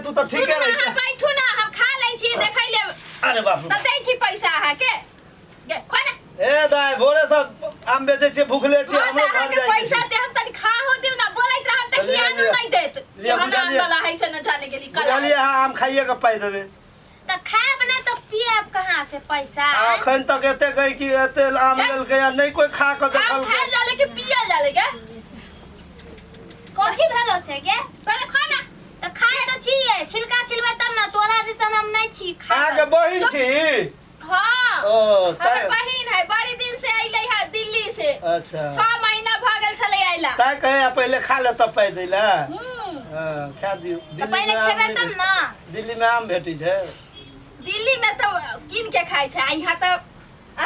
तू तो ठीक है सुन ना बैठू ना हम खा लै छी देखै ले। अरे बाप रे त दै छी पैसा अहाँ के गे खाना ए दाय भोरे सब आम बेचे छे भूखले छे हमरो घर जाय पैसा दे हम तनी खा हो दिउ ना बोलैत रहम त खियानो नहीं देत ये हम वाला है से न जाने के लिए कल चलिए हां आम खाइए के पाई देबे त खाब ना तो पियब कहां से पैसा अखन तक एते गई कि एते आम लेल के नहीं कोई खा के देखल खा जाले के पिया जाले के कथि भेलो से गे पहले खाना त खाए त छिए छिलका छिलबे तब ना तोरा जैसन हम नहीं छी खा के बहिन छी हां ओ हमर बहिन है बड़ी दिन से आइले है दिल्ली से अच्छा 6 महीना भ गेल छले आइला ताय कहे पहले खा ले तब पाई देला हां खा दियो त पहले खेबे तब ना दिल्ली में आम भेटी छे दिल्ली में तो किन के खाइ छै यहाँ तो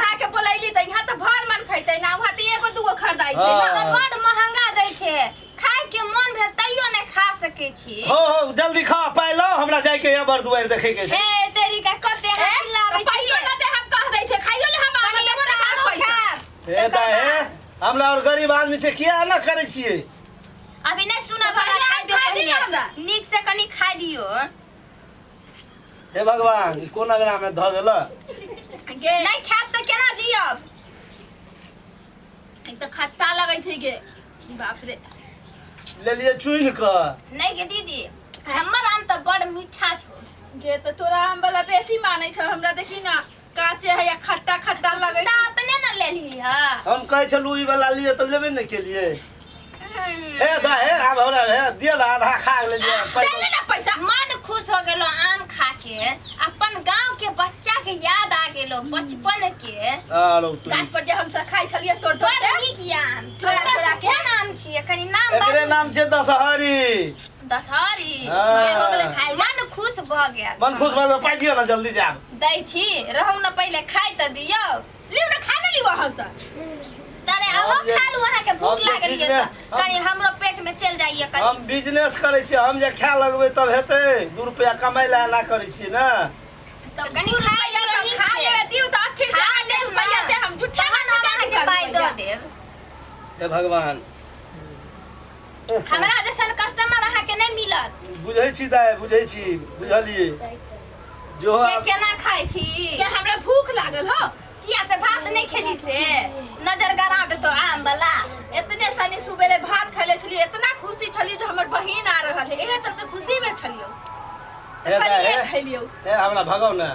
अहाँ के बोलैली त यहाँ तो भर मन खैतै ना वहां तो एगो दूगो खरीदाई छै ना तो बड़ महंगा दै छै खाए के मन भेल तैयो नहीं खा सके छी हो जल्दी खा पाई लो हमरा जाय के एबर दुआर देखे के छै हे तेरी का कते हाथ लाबै छी पैसा न दे हम कह दै छै खाइयो ले हम कनी देबो ना आरो पैसा खा ए दाय हे हमरा और गरीब आदमी छे किया ना करे छिए अभी नहीं सुना भला खाई दियो पहले नीक से कनी खा दियो हे भगवान कोन अगरा में ध देला गे नहीं खाब त केना जियब एक तो खट्टा लगै छै गे बाप रे ले लिए चुइन क नहीं गे दीदी हमर आम त बड़ मीठा छो गे तो तोरा आम वाला बेसी मानै छ हमरा देखी ना काचे है या खट्टा खट्टा लगै त अपने न ले ली ह हम कहे छलु ई वाला लिए तो लेबे नहीं के लिए हे दा हे अब हमरा हे दिया आधा खा ले दे ले ना पैसा मन खुश हो गेलो आम खा के अपन गांव के बच्चा के याद आ गेलो बचपन के आरो गाछ पर जे हम सब खाइ छलिए तोड़ तोड़ बड़ के नीक याम छोड़ा के नाम छिए कनी नाम एकरे नाम छे दशहरी दशहरी हो गेलै खाइ मन खुश भ गेल मन खुश भल पाई दियो ना जल्दी जा दै छी रहू न पहले खाइ त दियो लिउ ना खा ना लिउ हम त तरे अहो खा लू अहाँ के भूख लागल ये त कनी हमरो पेट में चल जाइए कनी हम बिजनेस करे छी हम जे खा लगबे तब हेते 2 रुपया कमाई ला ना करे छी ना तो कनी खा ले खा ले दिउ त फिर से आ ले रुपया दे हम जुठा हम अहाँ के पाई द देब हे भगवान हमरा जैसन कस्टमर अहाँ के नहीं मिलत बुझै छी दाय बुझै छी बुझलिए जो के केना खाइ छी के हमरा भूख लागल हो किया से भात नहीं खेली से नजर गरा दे तो आम वाला इतने सनी सुबेरे भात खैले छलिए इतना खुशी छली जो हमर बहिन आ रहल है एहे चलते खुशी में छलियो हे दाय खैलियो हे हमरा भगाओ ना